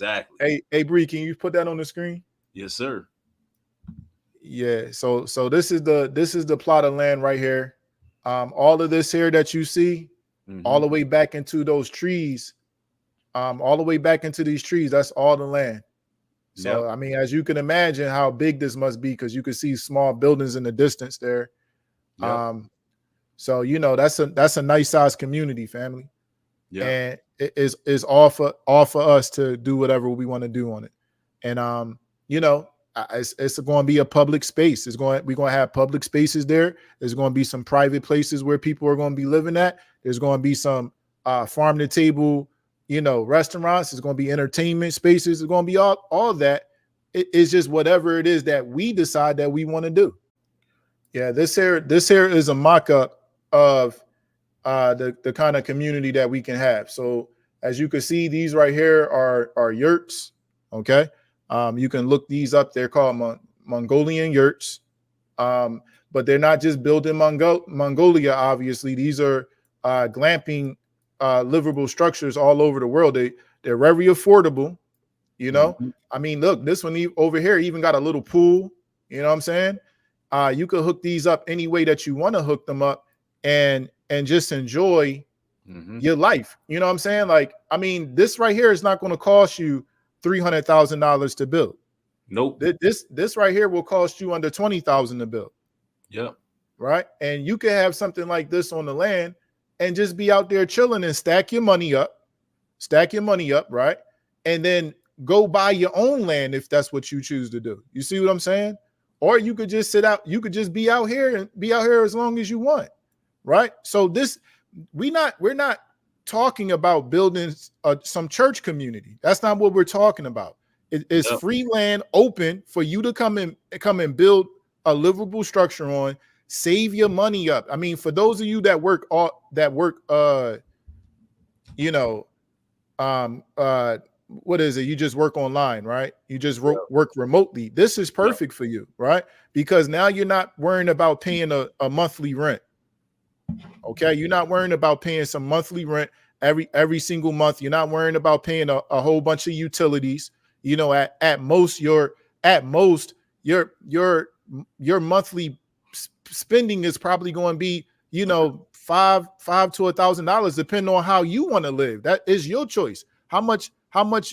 Exactly. Hey, Bree, can you put that on the screen? Yes, sir. Yeah. So this is the plot of land right here. All of this here that you see, all Mm-hmm. the way back into those trees, all the way back into these trees. That's all the land. So Yep. I mean, as you can imagine, how big this must be, because you can see small buildings in the distance there. Yep. Um, so that's a nice sized community, family, Yep. and it's all for us to do whatever we want to do on it. And you know, it's going to be a public space. We're going to have public spaces there. There's going to be some private places where people are going to be living at. There's going to be some farm to table, restaurants. There's going to be entertainment spaces. There's going to be all that. It's just whatever it is that we decide that we want to do. Yeah, this here is a mock-up of the kind of community that we can have. So as you can see, these right here are yurts. Okay, you can look these up. They're called Mongolian yurts, um, but they're not just built in Mongolia. Obviously, these are glamping, livable structures all over the world. They're very affordable. You know, Mm-hmm. I mean, look, this one over here even got a little pool. You know what I'm saying? You could hook these up any way that you want to hook them up, and just enjoy Mm-hmm. your life. You know what I'm saying? Like, I mean, this right here is not going to cost you $300,000 to build. Nope. This right here will cost you under 20,000 to build, Yep. right? And you can have something like this on the land and just be out there chilling and stack your money up, right? And then go buy your own land if that's what you choose to do. You see what I'm saying? Or you could just sit out, you could just be out here and be out here as long as you want, right? So we're not talking about building some church community. That's not what we're talking about. It's Yep. free land open for you to come and build a livable structure on. Save your money up. I mean, for those of you that work you know what is it? You just work online, right? You just work remotely. This is Yep. perfect for you, right? Because now you're not worrying about paying a monthly rent. Okay, you're not worrying about paying some monthly rent every single month. You're not worrying about paying a whole bunch of utilities. At most your monthly spending is probably going to be five to $1,000, depending on how you want to live. That is your choice. How much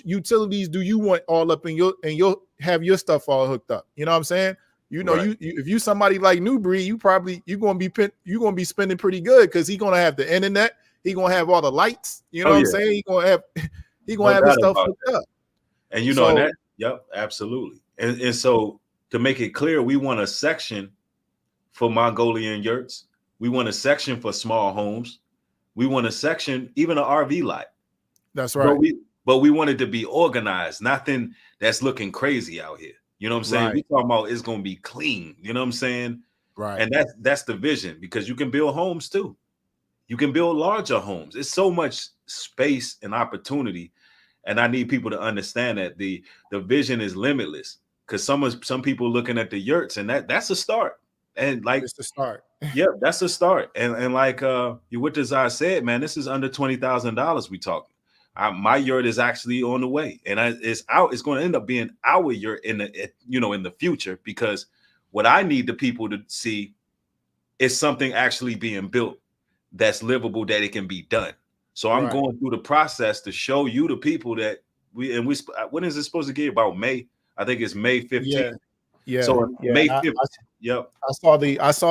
utilities do you want all up in you'll have your stuff all hooked up? You know what I'm saying? Right. If you somebody like Newbury, you're gonna be spending pretty good, because he's gonna have the internet, he gonna have all the lights. You know Oh what I'm yeah. saying? He gonna No have his doubt stuff about hooked that. up. And and So that, yep, absolutely. And so to make it clear, we want a section for Mongolian yurts. We want a section for small homes. We want a section, even an RV lot. that's But right, we want it to be organized, nothing that's looking crazy out here. You know what I'm saying? We right, talking about it's gonna be clean. You know what I'm saying? right. And that's the vision, because you can build homes too. You can build larger homes. It's so much space and opportunity, and I need people to understand that the vision is limitless. Because some people looking at the yurts, and that's a start. And like, It's the start. yeah, that's a start. And like you what Desire said, man, this is under $20,000 we talking. My yurt is actually on the way, and it's out. It's going to end up being our yurt in the future, because what I need the people to see is something actually being built that's livable, that it can be done. So I'm Right. going through the process to show you the people that when is it supposed to get about May? I think it's May 15th. Yeah. Yeah. So on Yeah. May And 5th, yep, I saw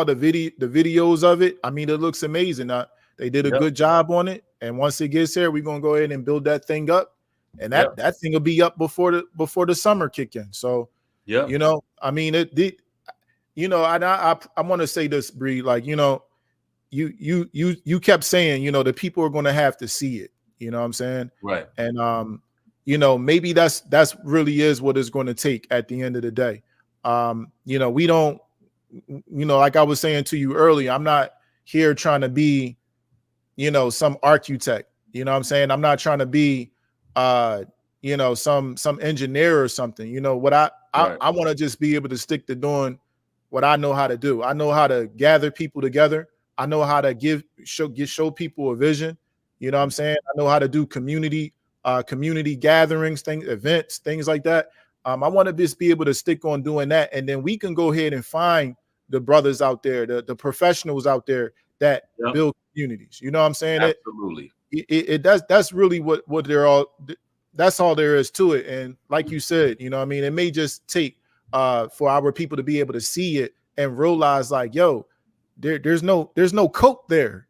the videos of it. I mean, it looks amazing. They did a yep, good job on it. And once it gets here, we're gonna go ahead and build that thing up. And yep, that thing will be up before the summer kick in. So, yep, I mean, I want to say this, Bree, like, you kept saying, the people are gonna have to see it. You know what I'm saying? right, And maybe that's really is what it's going to take at the end of the day. We don't, like I was saying to you earlier, I'm not here trying to be, some architect. You know what I'm saying? I'm not trying to be some engineer or something. What I, right, I want to just be able to stick to doing what I know how to do. I know how to gather people together. I know how to show people a vision. You know what I'm saying? I know how to do community community gatherings, things, events, things like that. I want to just be able to stick on doing that, and then we can go ahead and find the brothers out there, the professionals out there that Yep. build communities. You know what I'm saying? Absolutely. That's really what they're all. That's all there is to it. And like you said, you know what I mean, it may just take for our people to be able to see it and realize, like, yo, there's no coat there.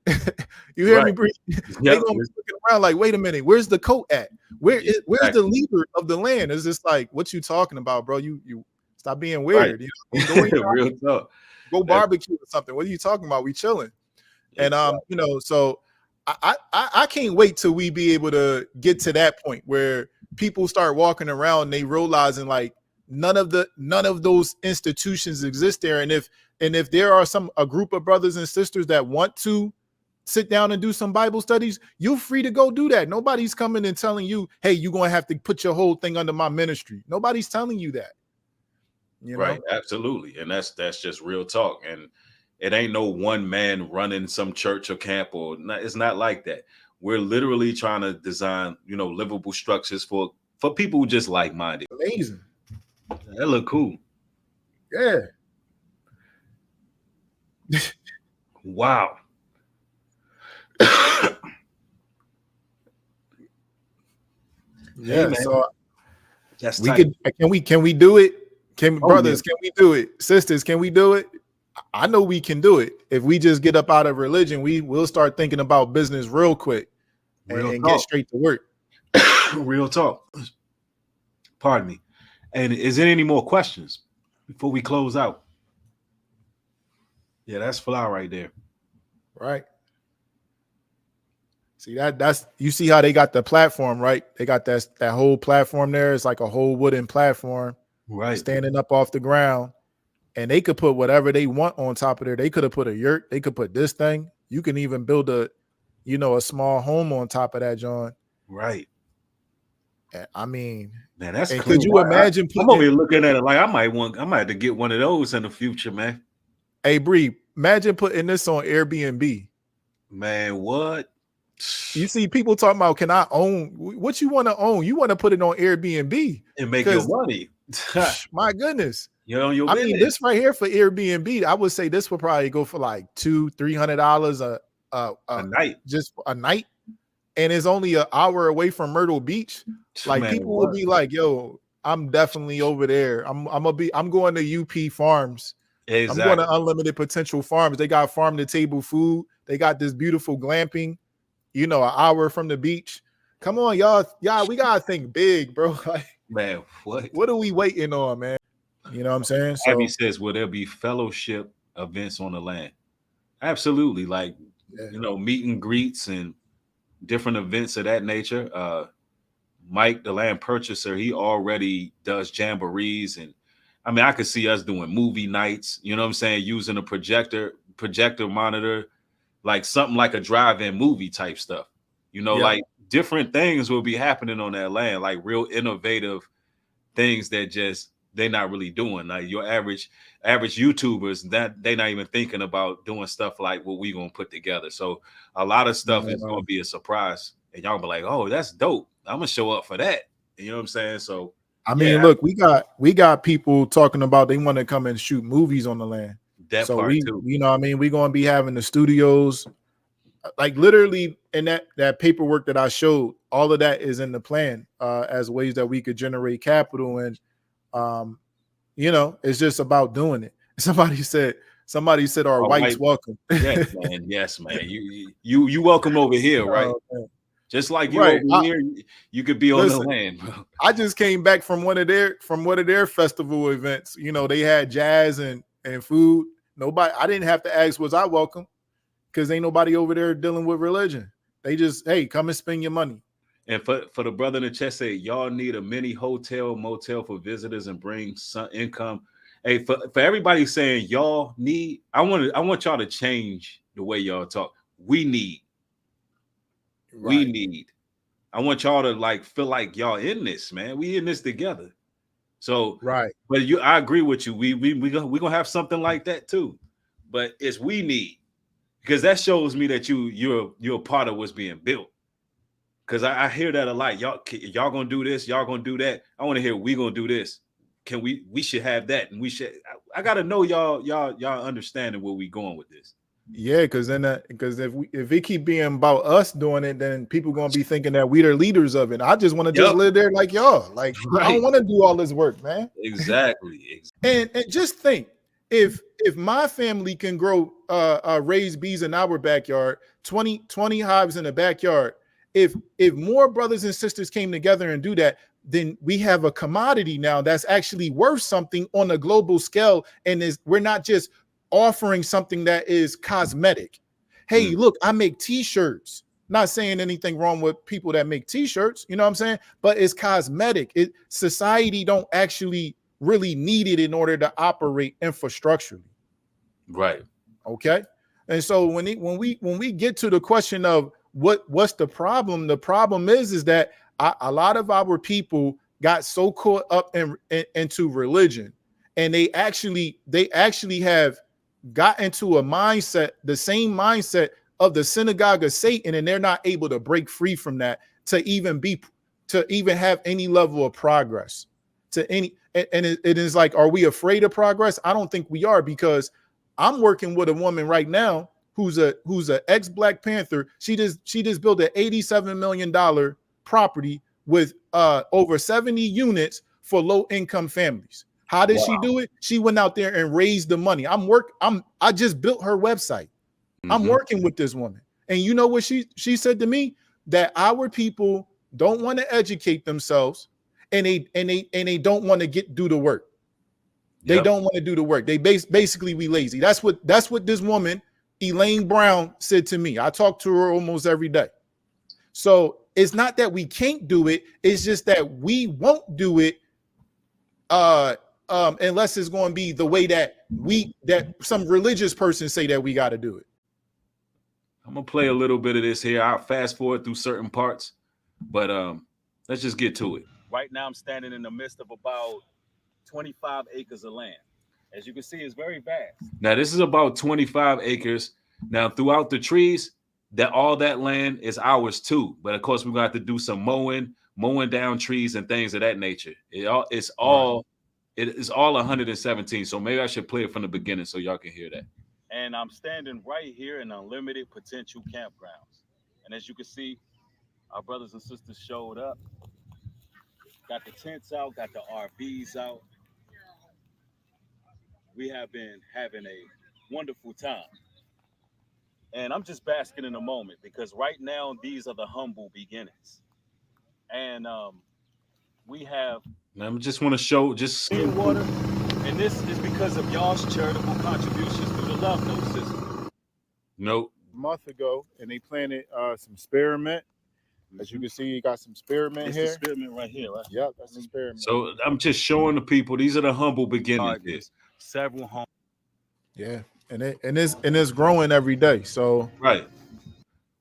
You hear Right. me, Bree? They Yep. gonna be looking around like, wait a minute, where's the coat at? Where's Exactly. the leader of the land? It's just like, what you talking about, bro? You stop being Right. weird. You know, go eat, Real talk. go That's barbecue or something. What are you talking about? We chilling. And exactly you know, so I can't wait till we be able to get to that point where people start walking around and they realizing like none of those institutions exist there. And if there are a group of brothers and sisters that want to sit down and do some Bible studies, you're free to go do that. Nobody's coming and telling you, hey, you're gonna have to put your whole thing under my ministry. Nobody's telling you that. You right. know, Absolutely. And that's just real talk. And it ain't no one man running some church or camp or not, it's not like that. We're literally trying to design, livable structures for people who just like minded. amazing. That look cool. Yeah. Wow. Yeah. Hey, man. So That's we tight. can we do it? Oh, Brothers, yeah. can we do it? Sisters, can we do it? I know we can do it. If we just get up out of religion, we will start thinking about business real quick Real and get talk. straight to work. Real talk. Pardon me. And is there any more questions before we close out? Yeah, that's fly right there. Right. See that's you see how they got the platform, right? They got that whole platform there. It's like a whole wooden platform Right. standing up off the ground. And they could put whatever they want on top of there. They could have put a yurt. They could put this thing. You can even build a small home on top of that, John. Right. I mean, Man, that's and clean. could you imagine I'm over putting? here looking at it like I might have to get one of those in the future, man. Hey, Bree, imagine putting this on Airbnb. Man, what? You see people talking about, can I own what you want to own? You want to put it on Airbnb And make your because money. my goodness. You're on your I business. mean, this right here for Airbnb, I would say this would probably go for like $200-$300 a night. just a night. And it's only an hour away from Myrtle Beach. Like Man, people what? will be like, yo, I'm definitely over there. I'm going to UP Farms. I'm going Exactly. to Unlimited Potential Farms. They got farm to table food. They got this beautiful glamping, an hour from the beach. Come on, y'all. We gotta think big, bro. Like, Man, what? what are we waiting on, man? You know what I'm saying? Abby So says, will there be fellowship events on the land? Absolutely. Like, yeah. meet and greets and different events of that nature. Mike, the land purchaser, he already does jamborees. And I mean, I could see us doing movie nights, you know what I'm saying? Using a projector monitor, like something like a drive-in movie type stuff, like different things will be happening on that land, like real innovative things that just they're not really doing. Like your average YouTubers, that they're not even thinking about doing stuff like what we gonna put together. So a lot of stuff is gonna be a surprise, and y'all be like, "Oh, that's dope! I'm gonna show up for that." You know what I'm saying? So I mean, look, we got people talking about they want to come and shoot movies on the land. That So part we, too. you know what I mean? We're gonna be having the studios, like literally in that paperwork that I showed, all of that is in the plan as ways that we could generate capital. And it's just about doing it. Somebody said our whites welcome. Yes, man. Yes, man. You welcome over here, right? Just like you over here, you could be on the land, bro. I just came back from one of their festival events. They had jazz and food. I didn't have to ask, was I welcome? Because ain't nobody over there dealing with religion. They just, hey, come and spend your money. And for the brother in the chest, say y'all need a mini hotel motel for visitors and bring some income. Hey, for everybody saying y'all need, I want y'all to change the way y'all talk. We need. I want y'all to like feel like y'all in this, man. We in this together. So right. But I agree with you. We gonna have something like that too. But it's we need, because that shows me that you're a part of what's being built. Because I hear that a lot. Y'all gonna do this, y'all gonna do that. I want to hear we gonna do this. Can we should have that, and we should. I gotta know y'all understanding where we going with this. Yeah, because then because if it keep being about us doing it, then people gonna be thinking that we the leaders of it. I just want to just live there like y'all. Like I don't want to do all this work, man. Exactly. And just think, if my family can grow raise bees in our backyard, 20 hives in the backyard, if more brothers and sisters came together and do that, then we have a commodity now that's actually worth something on a global scale. And we're not just offering something that is cosmetic. Hey, look, I make t-shirts. Not saying anything wrong with people that make t-shirts, you know what I'm saying? But it's cosmetic. Society don't actually really need it in order to operate infrastructurally. Right. Okay. And so when we get to the question of what's the problem is that a lot of our people got so caught up into religion, and they actually have got into a mindset, the same mindset of the synagogue of Satan, and they're not able to break free from that to even have any level of progress. And it is like, are we afraid of progress? I don't think we are, because I'm working with a woman right now who's a ex-Black Panther. She just built an $87 million property with over 70 units for low-income families. How did she do it? She went out there and raised the money. I just built her website. I'm working with this woman. And you know what she said to me? That our people don't want to educate themselves, and they don't want to do the work. They don't want to do the work. They basically we lazy. That's what this woman, Elaine Brown, said to me. I talk to her almost every day. So it's not that we can't do it. It's just that we won't do it unless it's going to be the way that some religious person say that we got to do it. I'm gonna play a little bit of this here. I'll fast forward through certain parts, but let's just get to it. Right now, I'm standing in the midst of about 25 acres of land. As you can see, it's very vast. Now, this is about 25 acres. Now, throughout the trees, all that land is ours too. But of course, we're gonna have to do some mowing down trees and things of that nature. It is all 117. So maybe I should play it from the beginning so y'all can hear that. And I'm standing right here in unlimited potential campgrounds. And as you can see, our brothers and sisters showed up. Got the tents out, got the RVs out. We have been having a wonderful time. And I'm just basking in the moment, because right now, these are the humble beginnings. And we have... Now, I just want to show just water. And this is because of y'all's charitable contributions through the Love Note system. Nope. A month ago, and they planted some spearmint. As you can see, you got some spearmint here. The spearmint right here, right? Yep, that's the spearmint. So I'm just showing the people, these are the humble beginnings. Several homes. Yeah, and it's growing every day. So right,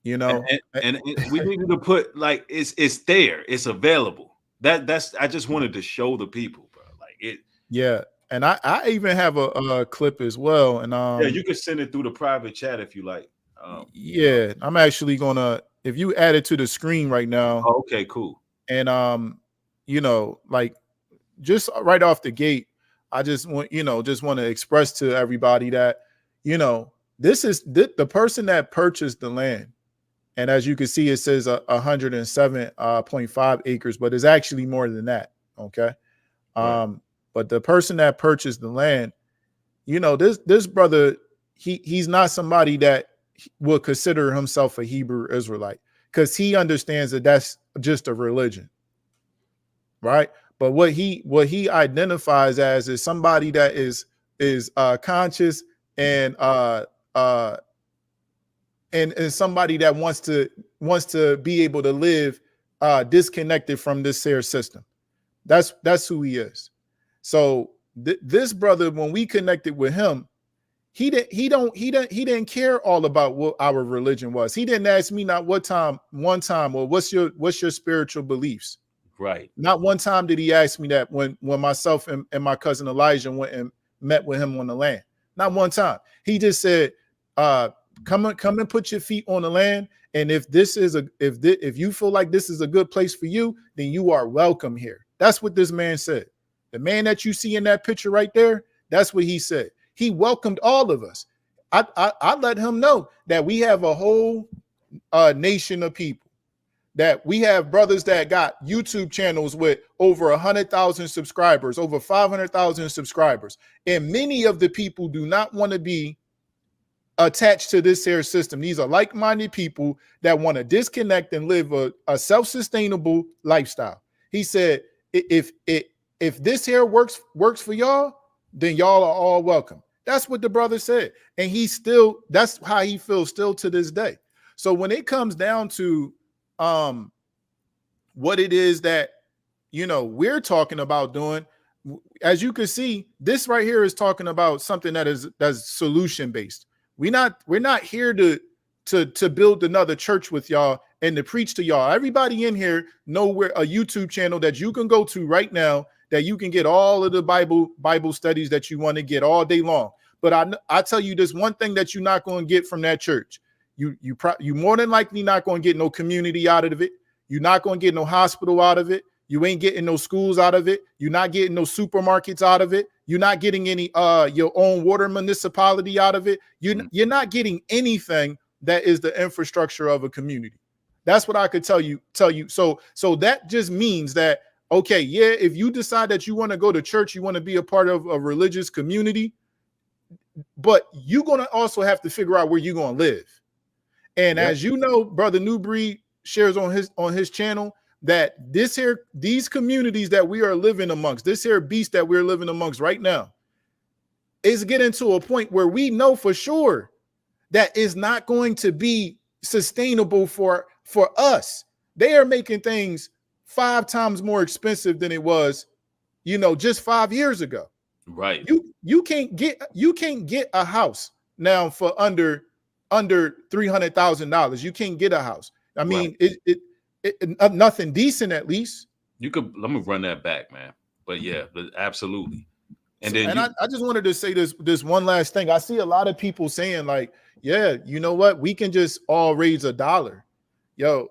you know, and we needed to put, like, it's there, it's available. That's I just wanted to show the people, bro. Like it. Yeah. And I even have a clip as well. And yeah, you can send it through the private chat if you like. Yeah, I'm actually gonna, if you add it to the screen right now. Oh, okay, cool. And you know, like, just right off the gate, I just want to express to everybody that, you know, this is the person that purchased the land. And as you can see, it says 107.5 acres, but it's actually more than that. Okay. Right. But the person that purchased the land, you know, this brother, he's not somebody that will consider himself a Hebrew Israelite, because he understands that that's just a religion, right? But what he identifies as is somebody that is conscious and somebody that wants to be able to live disconnected from this here system. That's who he is. So this brother, when we connected with him, he didn't care all about what our religion was. He didn't ask me not one time, well, what's your spiritual beliefs? Right. Not one time did he ask me that when myself and my cousin Elijah went and met with him on the land. Not one time. He just said, come and put your feet on the land, And if this is a if you feel like this is a good place for you, then you are welcome here. That's what this man said. The man that you see in that picture right there, that's what he said. He welcomed all of us. I let him know that we have a whole nation of people, that we have brothers that got YouTube channels with over 100,000 subscribers, over 500,000 subscribers. And many of the people do not want to be attached to this here system. These are like-minded people that want to disconnect and live a self-sustainable lifestyle. He said, if this here works for y'all, then y'all are all welcome. That's what the brother said. And that's how he feels still to this day. So when it comes down to what it is that, we're talking about doing, as you can see, this right here is talking about something that's solution based. We're not here to build another church with y'all and to preach to y'all. Everybody in here know where a YouTube channel that you can go to right now, that you can get all of the Bible studies that you want to get all day long. But I tell you this one thing that you're not going to get from that church. You more than likely not going to get no community out of it. You're not going to get no hospital out of it. You ain't getting no schools out of it. You're not getting no supermarkets out of it. You're not getting any your own water municipality out of it. You're not getting anything that is the infrastructure of a community. That's what I could tell you. So that just means that, okay, yeah, if you decide that you want to go to church, you want to be a part of a religious community, but you're going to also have to figure out where you're going to live. And as you know, Brother New Breed shares on his channel that these communities that we are living amongst, this here beast that we're living amongst right now, is getting to a point where we know for sure that is not going to be sustainable for us. They are making things 5 times more expensive than it was, just 5 years ago. Right. You can't get a house now for under $300,000. You can't get a house. I mean, right. Nothing decent, at least. You could. Let me run that back, man. But yeah, absolutely. And I just wanted to say this one last thing. I see a lot of people saying like, yeah, you know what? We can just all raise $1. Yo,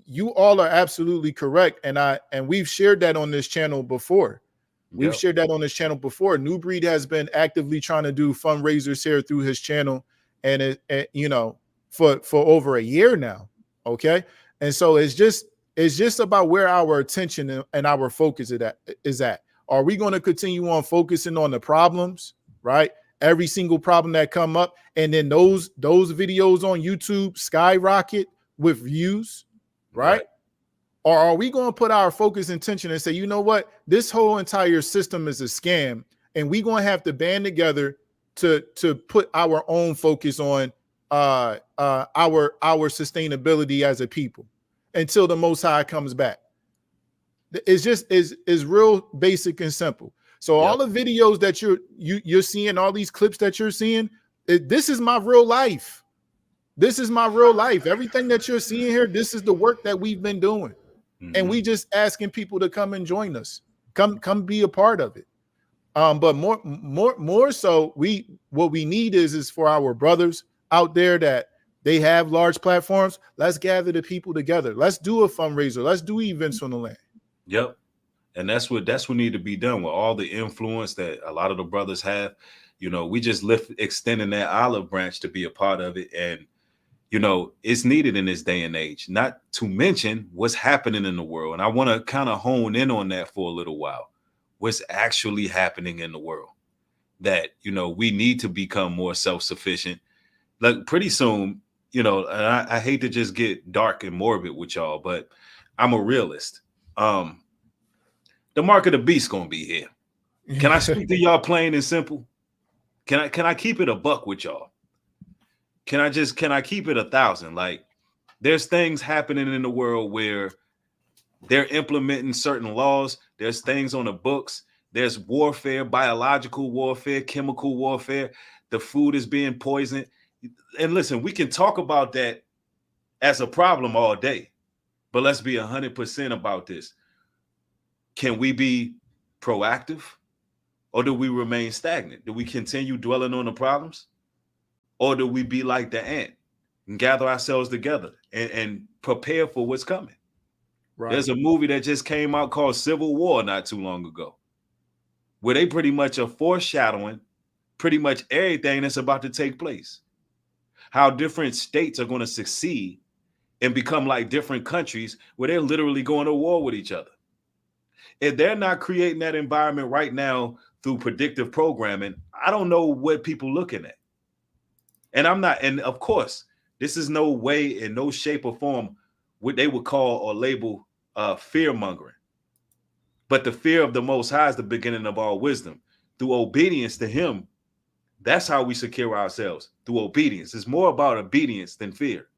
you all are absolutely correct. And we've shared that on this channel before. We've shared that on this channel before. New Breed has been actively trying to do fundraisers here through his channel, and for over a year now. Okay. And so it's just about where our attention and our focus is at. Are we going to continue on focusing on the problems, right? Every single problem that come up, and then those videos on YouTube skyrocket with views, right? Or are we going to put our focus and attention and say, you know what, this whole entire system is a scam, and we're going to have to band together to put our own focus on our sustainability as a people until the Most High comes back. It's just is real basic and simple. So all the videos that you're seeing, all these clips that you're seeing, this is my real life. This is my real life. Everything that you're seeing here, this is the work that we've been doing. Mm-hmm. And we just asking people to come and join us. Come be a part of it. But more so, what we need is for our brothers out there that they have large platforms. Let's gather the people together. Let's do a fundraiser. Let's do events on the land. Yep. And that's what need to be done with all the influence that a lot of the brothers have. We just extending that olive branch to be a part of it. And, it's needed in this day and age, not to mention what's happening in the world. And I want to kind of hone in on that for a little while. What's actually happening in the world that, we need to become more self-sufficient. Like pretty soon, and I hate to just get dark and morbid with y'all, but I'm a realist. The mark of the beast gonna be here. Can I speak to y'all plain and simple? Can I keep it a buck with y'all? Can I keep it 1,000? Like, there's things happening in the world where they're implementing certain laws. There's things on the books. There's warfare, biological warfare, chemical warfare. The food is being poisoned. And listen, we can talk about that as a problem all day, but let's be 100% about this. Can we be proactive, or do we remain stagnant? Do we continue dwelling on the problems, or do we be like the ant and gather ourselves together and prepare for what's coming. Right. There's a movie that just came out called Civil War not too long ago, where they pretty much are foreshadowing pretty much everything that's about to take place. How different states are going to succeed and become like different countries where they're literally going to war with each other. If they're not creating that environment right now through predictive programming, I don't know what people looking at. And I'm not, and of course, this is no way in no shape or form what they would call or label fear mongering. But the fear of the Most High is the beginning of all wisdom. Through obedience to Him, that's how we secure ourselves, through obedience. It's more about obedience than fear.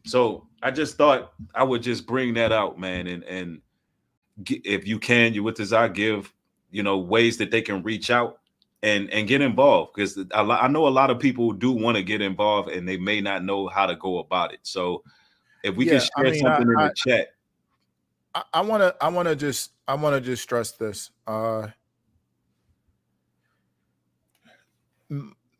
So I just thought I would just bring that out, man. And if you can, you with desire, give, ways that they can reach out and get involved, because I know a lot of people do want to get involved and they may not know how to go about it. So if we can Yeah, I share mean, something in the chat. I want to just stress this.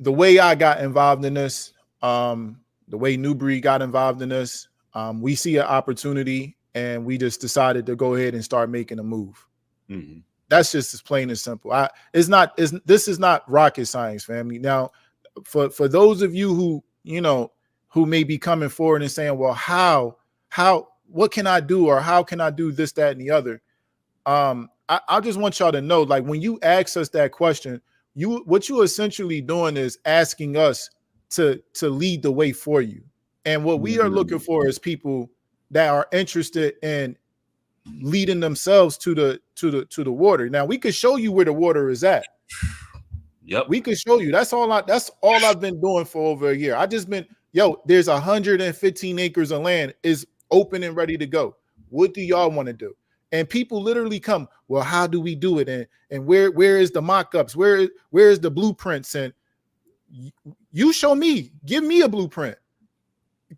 The way I got involved in this, the way New Breed got involved in this, we see an opportunity and we just decided to go ahead and start making a move. Mm-hmm. That's just as plain and simple. This is not rocket science, family. Now, for those of you who may be coming forward and saying, well, what can I do, or how can I do this, that, and the other? I just want y'all to know, like, when you ask us that question, what you're essentially doing is asking us to lead the way for you. And what we are looking for is people that are interested in leading themselves to the water. Now, we could show you where the water is at. Yep. We could show you. That's all I've been doing for over a year. I just been, there's 115 acres of land is open and ready to go. What do y'all want to do? And people literally come, well, how do we do it? And where is the mock-ups? Where is the blueprints? And you show me, give me a blueprint.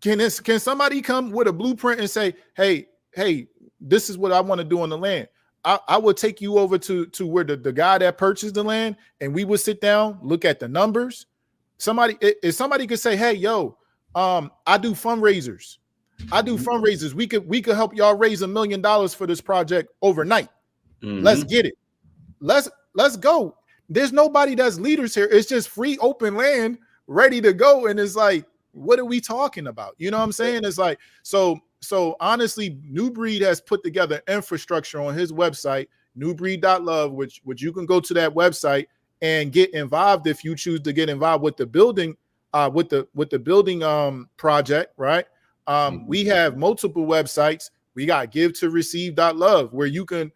Can somebody come with a blueprint and say, hey, this is what I want to do on the land? I would take you over to where the guy that purchased the land, and we would sit down, look at the numbers. If somebody could say, hey, I do fundraisers. We could help y'all raise $1 million for this project overnight. Mm-hmm. Let's get it. Let's go. There's nobody that's leaders here. It's just free open land ready to go. And it's like, what are we talking about? You know what I'm saying? It's like, so honestly, New Breed has put together infrastructure on his website, newbreed.love, which you can go to that website and get involved if you choose to get involved with the building, with the building project, right? We have multiple websites. We got give to receive.love, where you can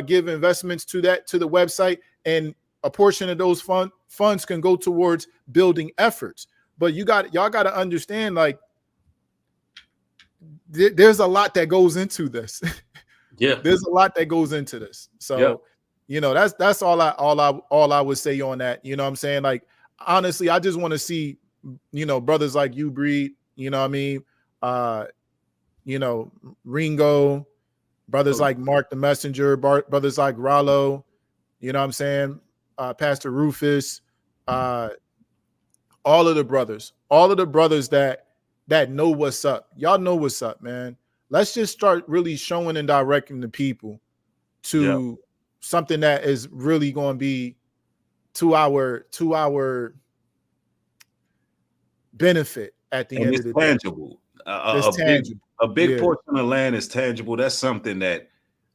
give investments to the website, and a portion of those funds can go towards building efforts. But y'all got to understand, like, there's a lot that goes into this. Yeah, there's a lot that goes into this. So, that's all I would say on that. You know what I'm saying? Like, honestly, I just want to see, brothers like you, Breed. You know what I mean? Ringo, brothers like Mark the Messenger, brothers like Rollo. You know what I'm saying? Pastor Rufus. All of the brothers that know what's up. Y'all know what's up, man. Let's just start really showing and directing the people to something that is really going to be to our benefit at the end of the tangible. Day. A big portion of land is tangible. That's something that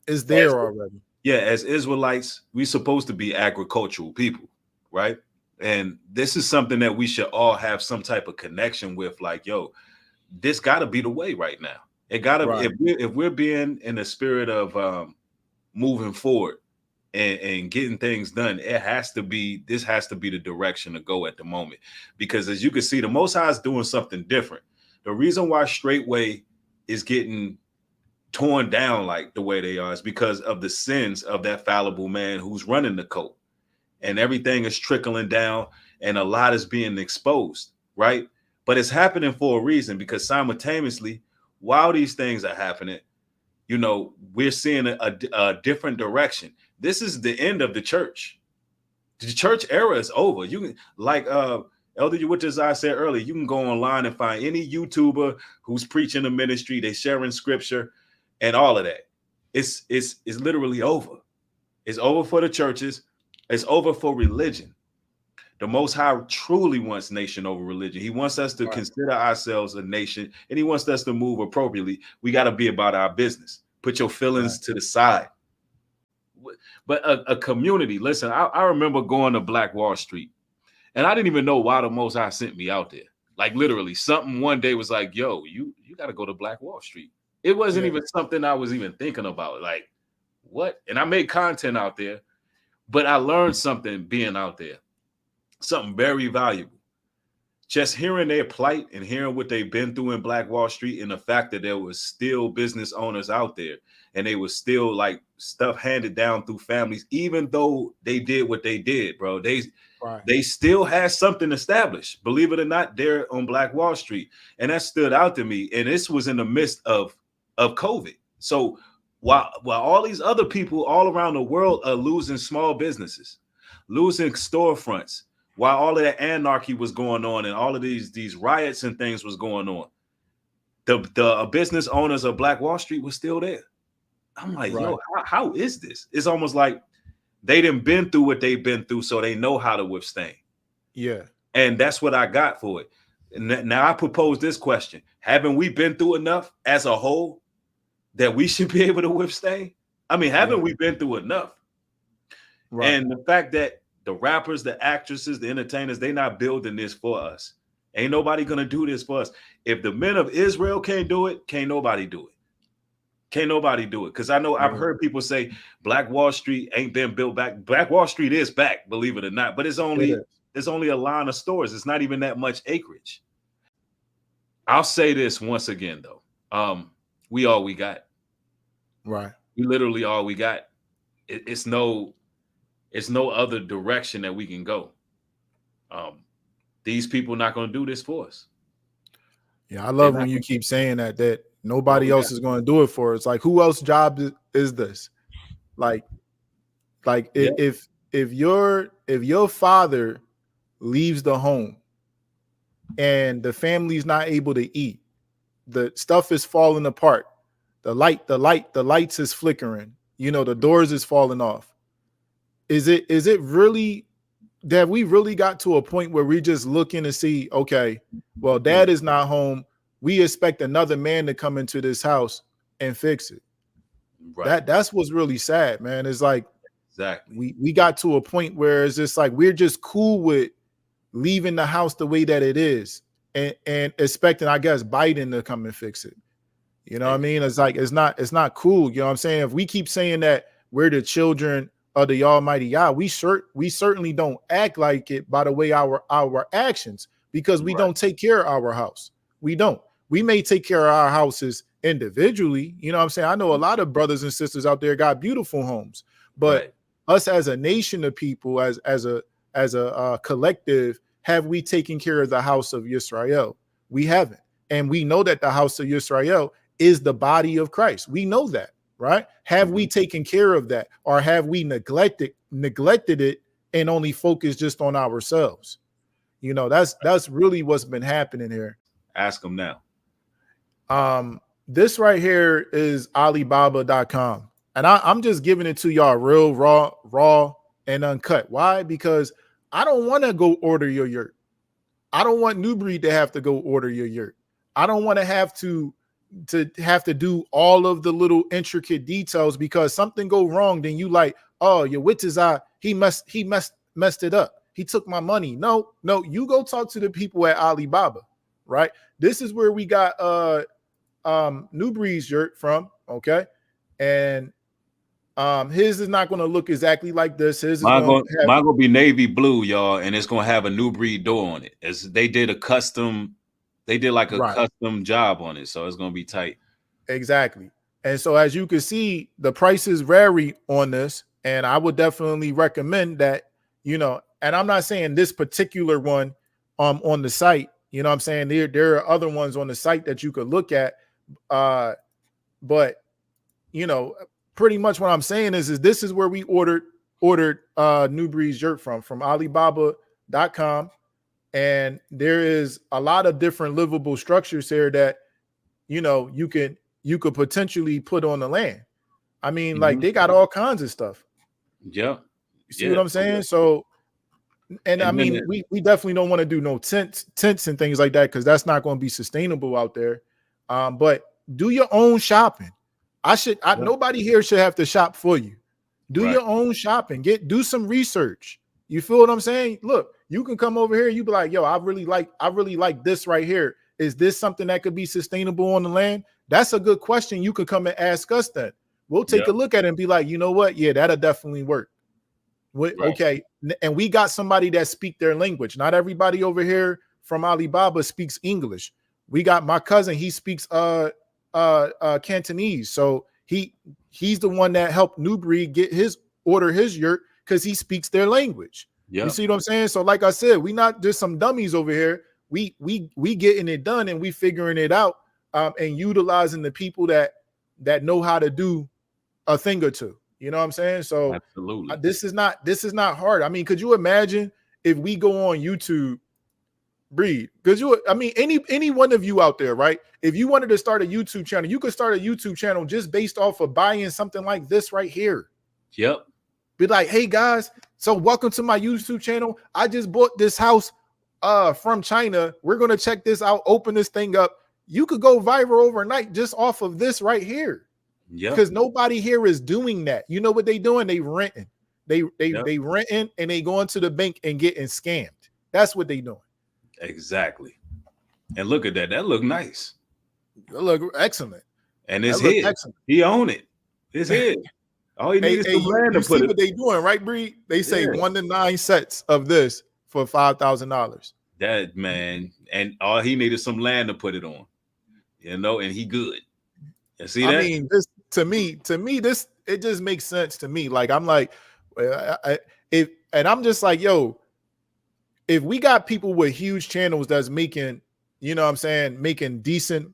is there already. Yeah, as Israelites, we're supposed to be agricultural people, right? And this is something that we should all have some type of connection with. Like, this got to be the way right now. It got to, right. If we're being in the spirit of moving forward and getting things done, this has to be the direction to go at the moment. Because as you can see, the Most High is doing something different. The reason why Straightway is getting torn down like the way they are is because of the sins of that fallible man who's running the cult. And everything is trickling down and a lot is being exposed, right? But it's happening for a reason, because simultaneously, while these things are happening, we're seeing a different direction. This is the end of the church. The church era is over. You can, like Elder, which as I said earlier, you can go online and find any YouTuber who's preaching the ministry, they sharing scripture and all of that. It's literally over. It's over for the churches. It's over for religion. The Most High truly wants nation over religion. He wants us to Right. consider ourselves a nation, and he wants us to move appropriately. We got to be about our business. Put your feelings Right. to the side. But a community, listen, I remember going to Black Wall Street, and I didn't even know why the Most High sent me out there. Like literally, something one day was like, yo, you got to go to Black Wall Street. It wasn't Yeah. even something I was even thinking about. Like, what? And I made content out there, but I learned something being out there, something very valuable. Just hearing their plight and hearing what they've been through in Black Wall Street, and the fact that there was still business owners out there and they was still like stuff handed down through families, even though they did what they did, bro. Right. They still had something established, believe it or not, there on Black Wall Street. And that stood out to me. And this was in the midst of COVID. So while all these other people all around the world are losing small businesses, losing storefronts, while all of that anarchy was going on and all of these riots and things was going on, the business owners of Black Wall Street was still there. I'm like, Right. yo, how is this? It's almost like they didn't been through what they've been through, so they know how to withstand. Yeah. And that's what I got for it. And now I propose this question: haven't we been through enough as a whole that we should be able to withstand? I mean, haven't Yeah. we been through enough? Right. And the fact that the rappers, the actresses, the entertainers, they not building this for us. Ain't nobody gonna do this for us. If the men of Israel can't do it, can't nobody do it. Can't nobody do it. Because I know I've Yeah. heard people say Black Wall Street ain't been built back. Black Wall Street is back, believe it or not, but it's only a line of stores. It's not even that much acreage. I'll say this once again though. We all we got. Right. We literally all we got. It's no other direction that we can go. These people not going to do this for us. Yeah. I They're love not when you gonna, keep saying that all nobody we got. else is going to do it for us. Like, who else job is this? Like Yeah, if your father leaves the home and the family's not able to eat, the stuff is falling apart, the lights is flickering, the doors is falling off. Is it really that we really got to a point where we just looking to see, okay, well, dad is not home, we expect another man to come into this house and fix it? right. That's what's really sad, man. It's like Exactly. we got to a point where it's just like we're just cool with leaving the house the way that it is and expecting, I guess, Biden to come and fix it. You know what I mean? It's like it's not cool. You know what I'm saying? If we keep saying that we're the children of the Almighty God, we certainly don't act like it by the way our actions, because we Right. don't take care of our house. We don't. We may take care of our houses individually. You know what I'm saying? I know a lot of brothers and sisters out there got beautiful homes, but Right. us as a nation of people, as a collective, have we taken care of the house of Yisrael? We haven't. And we know that the house of Yisrael is the body of Christ. We know that, right? Have we taken care of that, or have we neglected it and only focused just on ourselves? That's really what's been happening here. Ask them now. This right here is Alibaba.com. And I'm just giving it to y'all real raw and uncut. Why? Because I don't want to go order your yurt. I don't want New Breed to have to go order your yurt. I don't want to have to do all of the little intricate details, because something go wrong, then you like, oh, your wit is he messed it up. He took my money. No, you go talk to the people at Alibaba, right? This is where we got New Breed's yurt from, okay? And his is not going to look exactly like this. His is going to have, mine gonna be navy blue, y'all, and it's gonna have a New Breed door on it. They did a custom job on it, so it's gonna be tight. Exactly. And so as you can see, the prices vary on this, and I would definitely recommend that, and I'm not saying this particular one on the site, you know what I'm saying? There are other ones on the site that you could look at, but pretty much what I'm saying is this is where we ordered New Breed's yurt from Alibaba.com. and there is a lot of different livable structures here that you could potentially put on the land. I mean, like Mhm. they got all kinds of stuff. Yeah. You see what Yeah. I'm saying? So, and I And then mean, we definitely don't want to do no tents and things like that because that's not going to be sustainable out there. But do your own shopping. yeah, Nobody here should have to shop for you. Do right. your own shopping. Do some research. You feel what I'm saying? Look, you can come over here. You be like, yo, I really like this right here. Is this something that could be sustainable on the land? That's a good question. You could come and ask us that. We'll take Yeah. a look at it and be like, you know what? Yeah, that'll definitely work. Right. Okay, and we got somebody that speak their language. Not everybody over here from Alibaba speaks English. We got my cousin. He speaks Cantonese. So he's the one that helped Newbury get his yurt because he speaks their language. You Yeah. see what I'm saying? So like I said, we not just some dummies over here. We getting it done and we figuring it out, and utilizing the people that know how to do a thing or two. You know what I'm saying? So Absolutely. this is not hard. I mean, could you imagine if we go on YouTube, Breed? Because I mean, any one of you out there, right? If you wanted to start a YouTube channel, you could start a YouTube channel just based off of buying something like this right here. Yep. Be like, hey guys, so welcome to my YouTube channel. I just bought this house from China. We're gonna check this out, open this thing up. You could go viral overnight just off of this right here. Yep. Because nobody here is doing that. You know what they doing? They renting. They Yep. renting and they going to the bank and getting scammed. That's what they doing. Exactly. And look at that. That look nice. That look excellent. And it's That look his. excellent. He own it. It's his. All he needs is some land to you put see it. what they doing, right, Bree? They say Yeah. 1 to 9 sets of this for $5,000. That man, and all he needed some land to put it on. And he good. You see that? I mean, this to me, this it just makes sense to me. Like I'm like, and I'm just like, yo, if we got people with huge channels that's making, you know what I'm saying, making decent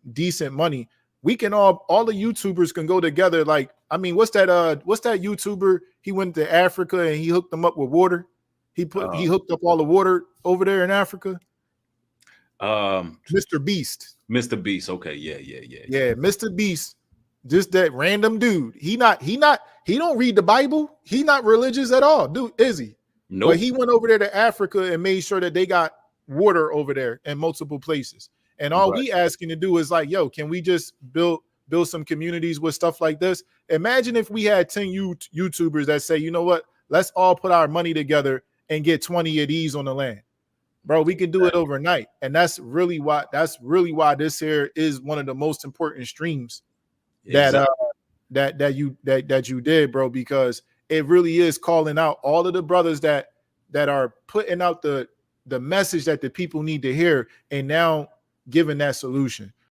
money, we can all the YouTubers can go together. Like, I mean, what's that YouTuber? He went to Africa and he hooked them up with water. He hooked up all the water over there in Africa. Mr. Beast. Mr. Beast. Okay, yeah. Yeah, Mr. Beast. Just that random dude. He don't read the Bible. He not religious at all, dude, is he? Nope. But he went over there to Africa and made sure that they got water over there in multiple places. And all we asking to do is like, yo, can we just build some communities with stuff like this? Imagine if we had 10 YouTubers that say, you know what, let's all put our money together and get 20 of these on the land. Bro, we can do it overnight. And that's really why this here is one of the most important streams that you did, bro, because it really is calling out all of the brothers that are putting out the message that the people need to hear and now giving that solution.